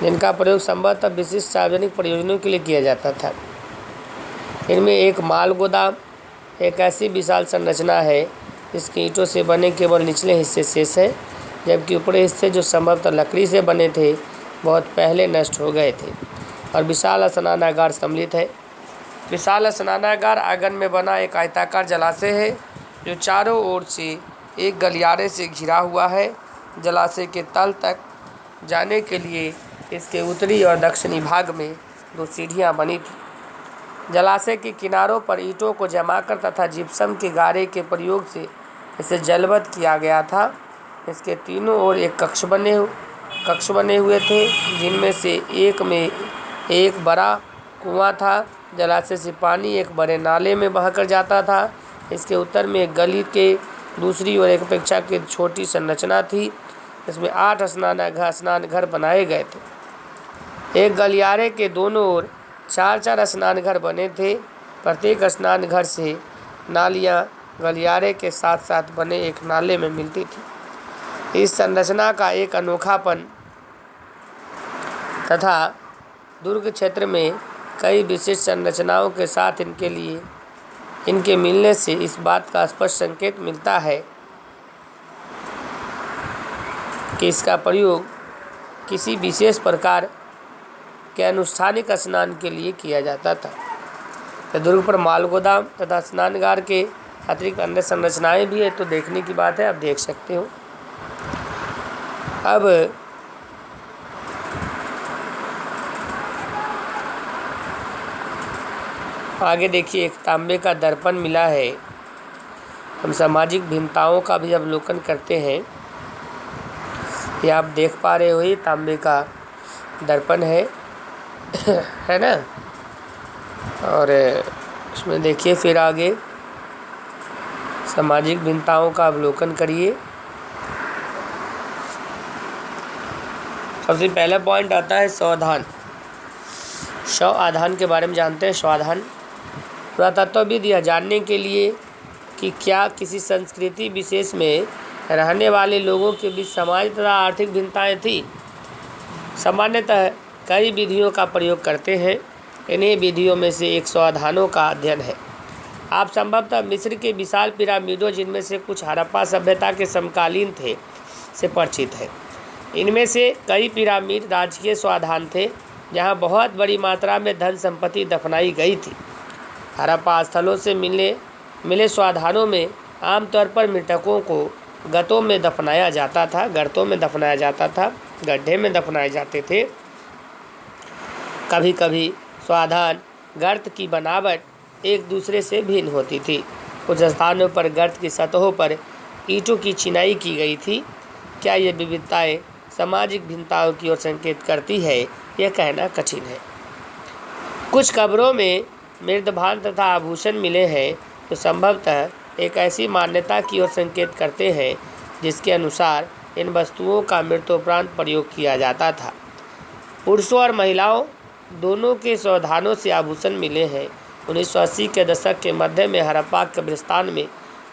जिनका प्रयोग संभवतः विशिष्ट सार्वजनिक प्रयोजनों के लिए किया जाता था। इनमें एक माल गोदाम एक ऐसी विशाल संरचना है जिसकी ईंटों से बने केवल निचले हिस्से शेष है, जबकि ऊपरी हिस्से जो संभवतः लकड़ी से बने थे बहुत पहले नष्ट हो गए थे। और विशाल स्नानागार सम्मिलित है। विशाल स्नानागार आंगन में बना एक आयताकार जलाशय है, जो चारों ओर से एक गलियारे से घिरा हुआ है। जलाशय के तल तक जाने के लिए इसके उत्तरी और दक्षिणी भाग में 2 सीढ़ियाँ बनी थी। जलाशय के किनारों पर ईंटों को जमाकर तथा जिप्सम के गारे के प्रयोग से इसे जलबद्ध किया गया था। इसके तीनों ओर एक कक्ष बने हुए थे, जिनमें से एक में एक बड़ा कुआं था। जलाशय से पानी एक बड़े नाले में बहकर जाता था। इसके उत्तर में एक गली के दूसरी ओर एक अपेक्षाकृत छोटी संरचना थी, इसमें 8 स्नान घर बनाए गए थे। एक गलियारे के दोनों ओर 4-4 स्नान घर बने थे। प्रत्येक स्नान घर से नालियाँ गलियारे के साथ साथ बने एक नाले में मिलती थी। इस संरचना का एक अनोखापन तथा दुर्ग क्षेत्र में कई विशिष्ट संरचनाओं के साथ इनके मिलने से इस बात का स्पष्ट संकेत मिलता है कि इसका प्रयोग किसी विशेष प्रकार के अनुष्ठानिक स्नान के लिए किया जाता था। तो दुर्ग पर माल गोदाम तथा स्नानगार के अतिरिक्त अन्य संरचनाएं भी है, तो देखने की बात है, आप देख सकते हो। अब आगे देखिए, एक तांबे का दर्पण मिला है। हम सामाजिक भिन्नताओं का भी अवलोकन करते हैं। ये आप देख पा रहे हो, ये तांबे का दर्पण है है ना। और इसमें देखिए फिर आगे सामाजिक भिन्नताओं का अवलोकन करिए। सबसे पहला पॉइंट आता है स्वाधान। स्वाधान के बारे में जानते हैं। स्वाधान पुरातत्वविद यह जानने के लिए कि क्या किसी संस्कृति विशेष में रहने वाले लोगों के बीच सामाजिक तथा आर्थिक भिन्नताएं थी, सामान्यतः कई विधियों का प्रयोग करते हैं। इन्हीं विधियों में से एक स्वाधानों का अध्ययन है। आप संभवतः मिस्र के विशाल पिरामिडों, जिनमें से कुछ हड़प्पा सभ्यता के समकालीन थे, से परिचित है। इनमें से कई पिरामिड राजकीय स्वाधान थे, जहां बहुत बड़ी मात्रा में धन संपत्ति दफनाई गई थी। हड़प्पा स्थलों से मिले स्वाधानों में आमतौर पर मृतकों को गड्ढों में दफनाया जाता था, गड्ढे में दफनाए जाते थे। कभी कभी स्वाधान गर्त की बनावट एक दूसरे से भिन्न होती थी। कुछ स्थानों पर गर्त की सतहों पर ईंटों की चिनाई की गई थी। क्या ये विविधताएं सामाजिक भिन्नताओं की ओर संकेत करती है, यह कहना कठिन है। कुछ कब्रों में मृदभान तथा आभूषण मिले हैं, तो संभवतः एक ऐसी मान्यता की ओर संकेत करते हैं जिसके अनुसार इन वस्तुओं का मृत्योपरांत प्रयोग किया जाता था। पुरुषों और महिलाओं दोनों के स्वाधानों से आभूषण मिले हैं। 1980 के दशक के मध्य में हड़प्पा कब्रिस्तान में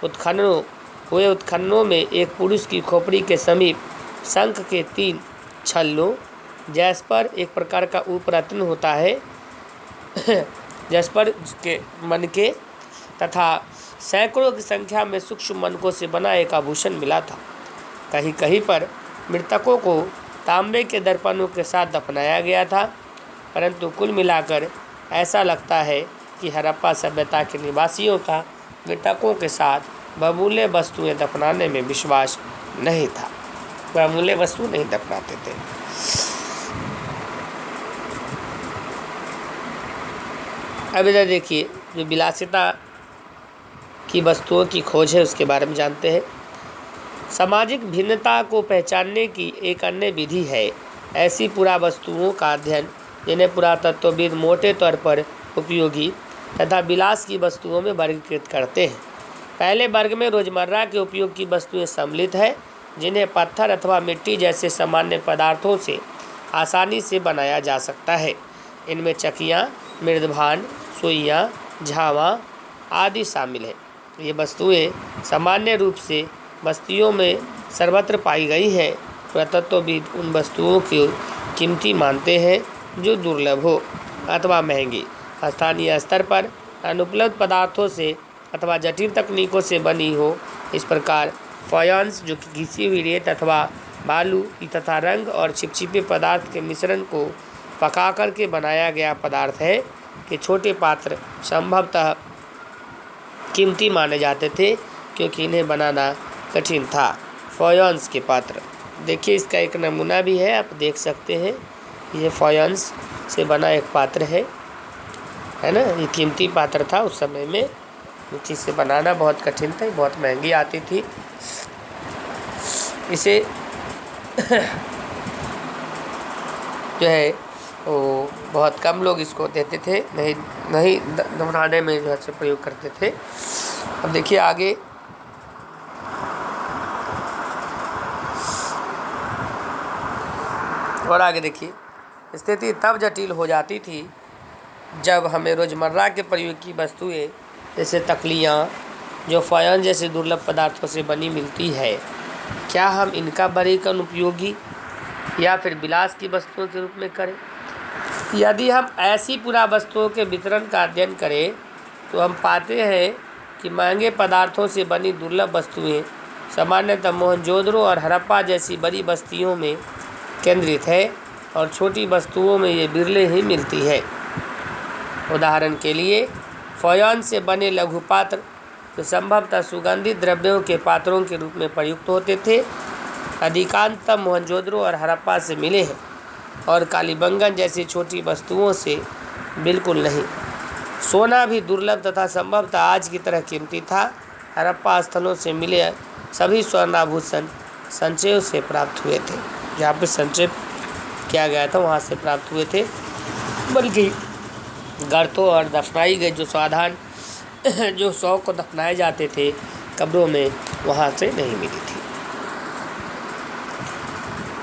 उत्खननों में एक पुरुष की खोपड़ी के समीप शंख के 3 छल्लों, जैस्पर एक प्रकार का उपरत्न होता है, जैस्पर के मनके तथा सैकड़ों की संख्या में सूक्ष्म मनकों से बना एक आभूषण मिला था। कहीं कहीं पर मृतकों को तांबे के दर्पणों के साथ दफनाया गया था, परंतु कुल मिलाकर ऐसा लगता है कि हड़प्पा सभ्यता के निवासियों का मृतकों के साथ बहुमूल्य वस्तुएं दफनाने में विश्वास नहीं था। बहुमूल्य वस्तु नहीं दफनाते थे। अब इधर देखिए, जो विलासिता की वस्तुओं की खोज है उसके बारे में जानते हैं। सामाजिक भिन्नता को पहचानने की एक अन्य विधि है ऐसी पुरावस्तुओं का अध्ययन, जिन्हें पुरातत्वविद मोटे तौर पर उपयोगी तथा विलास की वस्तुओं में वर्गीकृत करते हैं। पहले वर्ग में रोजमर्रा के उपयोग की वस्तुएं सम्मिलित है, जिन्हें पत्थर अथवा मिट्टी जैसे सामान्य पदार्थों से आसानी से बनाया जा सकता है। इनमें चकियाँ, मृदभान, सुइयाँ, झावा आदि शामिल हैं। ये वस्तुएं सामान्य रूप से बस्तियों में सर्वत्र पाई गई हैं। पुरातत्वविद उन वस्तुओं को कीमती मानते हैं जो दुर्लभ हो अथवा महंगी, स्थानीय स्तर पर अनुपलब्ध पदार्थों से अथवा जटिल तकनीकों से बनी हो। इस प्रकार फायंस, जो कि घिसी हुई रेत अथवा बालू तथा रंग और चिपचिपे पदार्थ के मिश्रण को पका करके बनाया गया पदार्थ है, कि छोटे पात्र संभवतः कीमती माने जाते थे, क्योंकि इन्हें बनाना कठिन था। फायंस के पात्र देखिए, इसका एक नमूना भी है, आप देख सकते हैं। ये फायंस से बना एक पात्र है ना। ये कीमती पात्र था उस समय में। मिट्टी से बनाना बहुत कठिन था, बहुत महंगी आती थी। इसे जो है वो बहुत कम लोग इसको देते थे, नहीं दफनाने में जो है से प्रयोग करते थे। अब देखिए आगे, और आगे देखिए, स्थिति तब जटिल हो जाती थी जब हमें रोज़मर्रा के प्रयोग की वस्तुएं जैसे तकलियाँ, जो फायंस जैसे दुर्लभ पदार्थों से बनी मिलती है, क्या हम इनका वर्गीकरण उपयोगी या फिर विलास की वस्तुओं के रूप में करें। यदि हम ऐसी पुरावस्तुओं के वितरण का अध्ययन करें तो हम पाते हैं कि महंगे पदार्थों से बनी दुर्लभ वस्तुएं सामान्यतः मोहनजोदड़ो और हड़प्पा जैसी बड़ी बस्तियों में केंद्रित है, और छोटी वस्तुओं में ये बिरले ही मिलती है। उदाहरण के लिए फायंस से बने लघु पात्र तो संभवतः सुगंधित द्रव्यों के पात्रों के रूप में प्रयुक्त होते थे, अधिकांशतः मोहनजोदड़ो और हड़प्पा से मिले हैं, और कालीबंगन जैसी छोटी वस्तुओं से बिल्कुल नहीं। सोना भी दुर्लभ तथा संभवतः आज की तरह कीमती था। हड़प्पा स्थलों से मिले सभी स्वर्णाभूषण संचयों से प्राप्त हुए थे, जहाँ पर संचय किया गया था वहाँ से प्राप्त हुए थे, बल्कि गर्तों और दफनाई गई जो साधारण जो शव को दफनाए जाते थे कब्रों में वहाँ से नहीं मिली थी।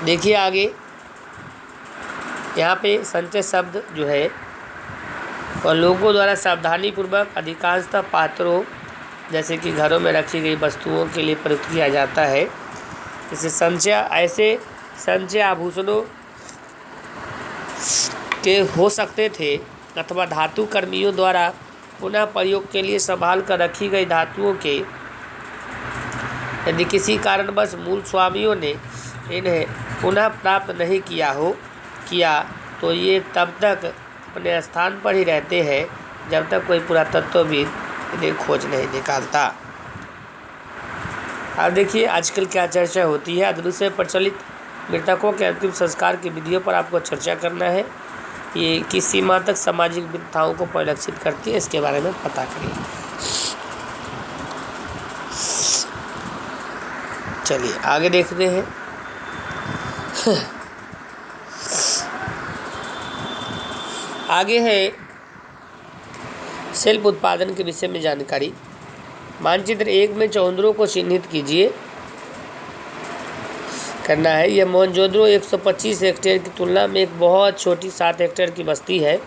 देखिए आगे यहाँ पे संचय शब्द जो है और लोगों द्वारा सावधानी पूर्वक अधिकांशतः पात्रों जैसे कि घरों में रखी गई वस्तुओं के लिए प्रयुक्त किया जाता है। इसे ऐसे संचय आभूषणों के हो सकते थे अथवा धातु कर्मियों द्वारा पुनः प्रयोग के लिए संभाल कर रखी गई धातुओं के, यदि किसी कारणवश मूल स्वामियों ने इन्हें पुनः प्राप्त नहीं किया तो ये तब तक अपने स्थान पर ही रहते हैं जब तक कोई पुरातत्वविद इन्हें खोज नहीं निकालता। अब देखिए आजकल क्या चर्चा होती है। आधुनिक से प्रचलित मृतकों के अंतिम संस्कार की विधियों पर आपको चर्चा करना है। ये किस सीमा तक सामाजिक भिन्नताओं को परिलक्षित करती है, इसके बारे में पता करिए। चलिए आगे देखते हैं। आगे है शिल्प उत्पादन के विषय में जानकारी। मानचित्र 1 में चौंदरों को चिन्हित कीजिए करना है। यह मोहनजोदड़ो 125 हेक्टेयर की तुलना में एक बहुत छोटी 7 हेक्टेयर की बस्ती है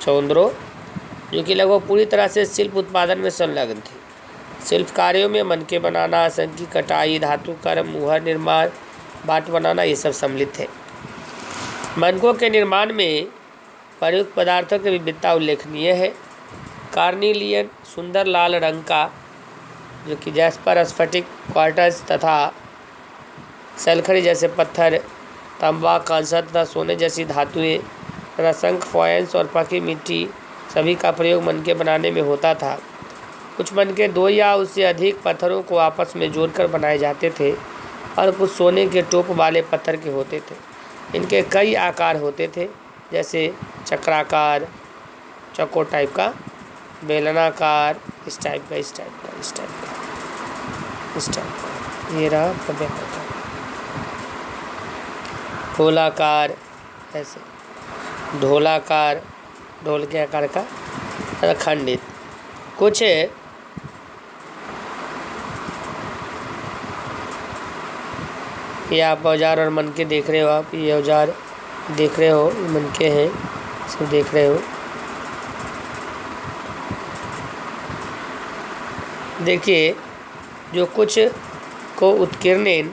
चौंदरो, जो कि लगभग पूरी तरह से शिल्प उत्पादन में संलग्न थी। शिल्प कार्यों में मनके बनाना, आसन की कटाई, धातु कर्म, मुहर निर्माण, बाट बनाना ये सब सम्मिलित है। मनकों के निर्माण में प्रयुक्त पदार्थों की विविधता उल्लेखनीय है। कार्निलियन सुंदर लाल रंग का जो कि जैस्पर, स्फटिक, क्वार्ट्ज तथा सल्फर जैसे पत्थर, तांबा, कांसा तथा सोने जैसी धातुएं तथा शंख, फॉयंस और पकी मिट्टी सभी का प्रयोग मनके बनाने में होता था। कुछ मनके 2 या उससे अधिक पत्थरों को आपस में जोड़कर बनाए जाते थे और कुछ सोने के टोप वाले पत्थर के होते थे। इनके कई आकार होते थे, जैसे चक्राकार, चौकोर टाइप का, बेलनाकार, इस टाइप का, इस टाइप का, इस टाइप का, इस टाइप का, ये रहा बेलनाकार, गोलाकार, ऐसे ढोलाकार, ढोल के आकार का, खंडित। कुछ ये आप औजार और मनके देख रहे हो, आप ये औजार देख रहे हो, ये मनके हैं, सब देख रहे हो। देखिए जो कुछ को उत्कीर्णन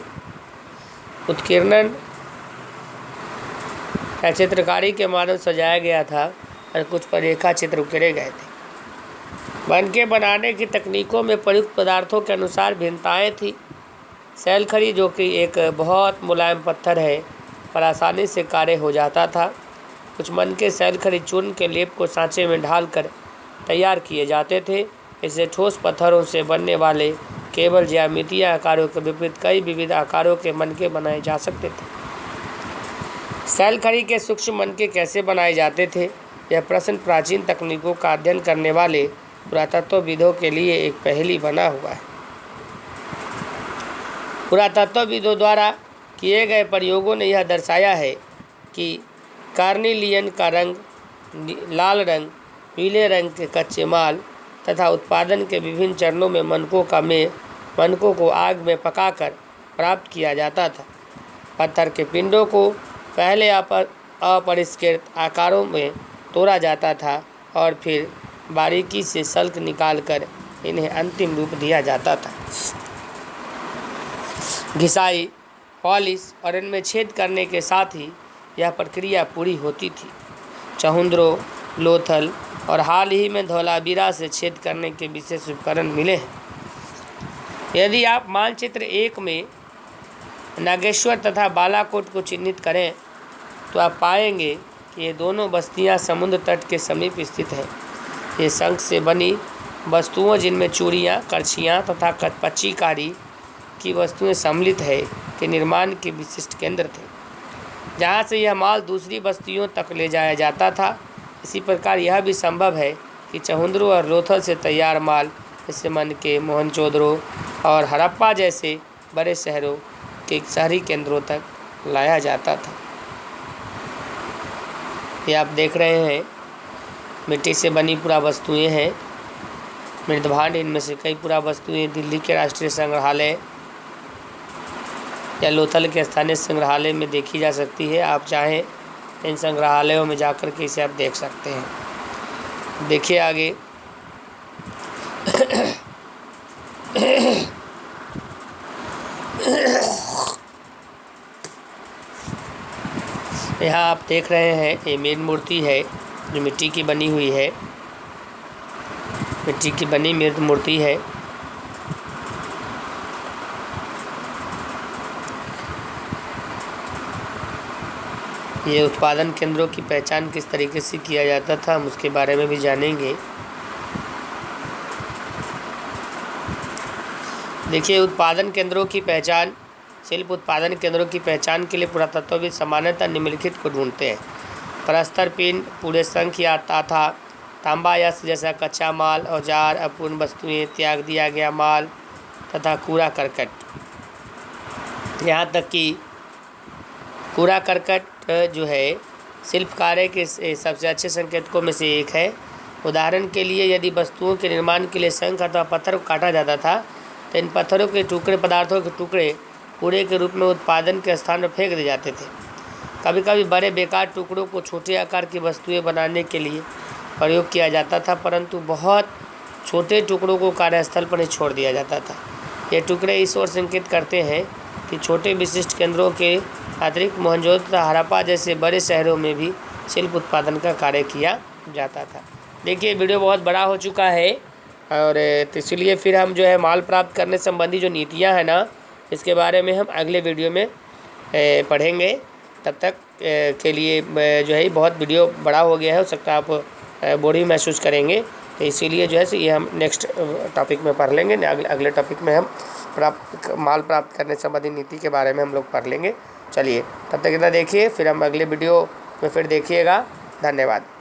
या चित्रकारी के माध्यम सजाया गया था और कुछ पर रेखा चित्र उकेरे गए थे। मनके बनाने की तकनीकों में प्रयुक्त पदार्थों के अनुसार भिन्नताएं थी। सैलखड़ी जो कि एक बहुत मुलायम पत्थर है, पर आसानी से कार्य हो जाता था। कुछ मनके सैलखड़ी चूर्ण के लेप को सांचे में ढालकर तैयार किए जाते थे। इससे ठोस पत्थरों से बनने वाले केवल ज्यामितीय आकारों के विपरीत कई विविध आकारों के मनके बनाए जा सकते थे। सैलखड़ी के सूक्ष्म मनके कैसे बनाए जाते थे, यह प्रश्न प्राचीन तकनीकों का अध्ययन करने वाले पुरातत्वविदों के लिए एक पहेली बना हुआ है। पुरातत्वविदों द्वारा किए गए प्रयोगों ने यह दर्शाया है कि कार्निलियन का रंग, लाल रंग, पीले रंग के कच्चे माल तथा उत्पादन के विभिन्न चरणों में मनकों को आग में पकाकर प्राप्त किया जाता था। पत्थर के पिंडों को पहले अपरिष्कृत आकारों में तोड़ा जाता था और फिर बारीकी से सल्क निकालकर इन्हें अंतिम रूप दिया जाता था। घिसाई, पॉलिश और इनमें छेद करने के साथ ही यह प्रक्रिया पूरी होती थी। चहुंद्रो, लोथल और हाल ही में धौलावीरा से छेद करने के विशेष उपकरण मिले हैं। यदि आप मानचित्र 1 में नागेश्वर तथा बालाकोट को चिन्हित करें तो आप पाएंगे कि ये दोनों बस्तियां समुद्र तट के समीप स्थित हैं। ये शंख से बनी वस्तुओं जिनमें चूड़ियाँ, करछियाँ तथा पच्चीकारी की वस्तुएं सम्मिलित है के निर्माण के विशिष्ट केंद्र थे, जहाँ से यह माल दूसरी बस्तियों तक ले जाया जाता था। इसी प्रकार यह भी संभव है कि चहुंद्रो और लोथल से तैयार माल जैसे मनके, मोहनजोदड़ो और हड़प्पा जैसे बड़े शहरों के शहरी केंद्रों तक लाया जाता था। ये आप देख रहे हैं मिट्टी से बनी पूरा वस्तुएं हैं मृदभांड, इनमें से कई पुरावस्तुएं दिल्ली के राष्ट्रीय संग्रहालय या लोथल के स्थानीय संग्रहालय में देखी जा सकती है। आप चाहें इन संग्रहालयों में जाकर के इसे आप देख सकते हैं। देखिए आगे यहाँ आप देख रहे हैं ये मेन मूर्ति है जो मिट्टी की बनी हुई है, मिट्टी की बनी मृत मूर्ति है। ये उत्पादन केंद्रों की पहचान किस तरीके से किया जाता था हम उसके बारे में भी जानेंगे। देखिए उत्पादन केंद्रों की पहचान, शिल्प उत्पादन केंद्रों की पहचान के लिए पुरातत्वविद सामान्यतः निम्नलिखित को ढूंढते हैं। प्रस्तर पिंड, पूरे संख या ताथा, तांबा या जैसा कच्चा माल, औजार, अपूर्ण वस्तुएं, त्याग दिया गया माल तथा कूड़ा करकट। यहाँ तक कि कूड़ा करकट जो है शिल्प कार्य के सबसे अच्छे संकेतकों में से एक है। उदाहरण के लिए यदि वस्तुओं के निर्माण के लिए शंख अथवा पत्थर को काटा जाता था तो इन पत्थरों के टुकड़े, पदार्थों के टुकड़े कूड़े के रूप में उत्पादन के स्थान पर फेंक दिए जाते थे। कभी कभी बड़े बेकार टुकड़ों को छोटे आकार की वस्तुएं बनाने के लिए प्रयोग किया जाता था, परंतु बहुत छोटे टुकड़ों को कार्यस्थल पर ही छोड़ दिया जाता था। ये टुकड़े इस ओर संकेत करते हैं कि छोटे विशिष्ट केंद्रों के अतिरिक्त मोहनजोदड़ो तथा हड़प्पा जैसे बड़े शहरों में भी शिल्प उत्पादन का कार्य किया जाता था। देखिए वीडियो बहुत बड़ा हो चुका है और तो इसलिए फिर हम जो है माल प्राप्त करने संबंधी जो नीतियाँ हैं ना, इसके बारे में हम अगले वीडियो में पढ़ेंगे। तब तक के लिए जो है बहुत वीडियो बड़ा हो गया है, हो सकता है आप बोर ही महसूस करेंगे, तो इसीलिए जो है ये हम नेक्स्ट टॉपिक में पढ़ लेंगे। अगले टॉपिक में हम माल प्राप्त करने संबंधी नीति के बारे में हम लोग पढ़ लेंगे। चलिए तब तक इतना देखिए, फिर हम अगले वीडियो में फिर देखिएगा। धन्यवाद।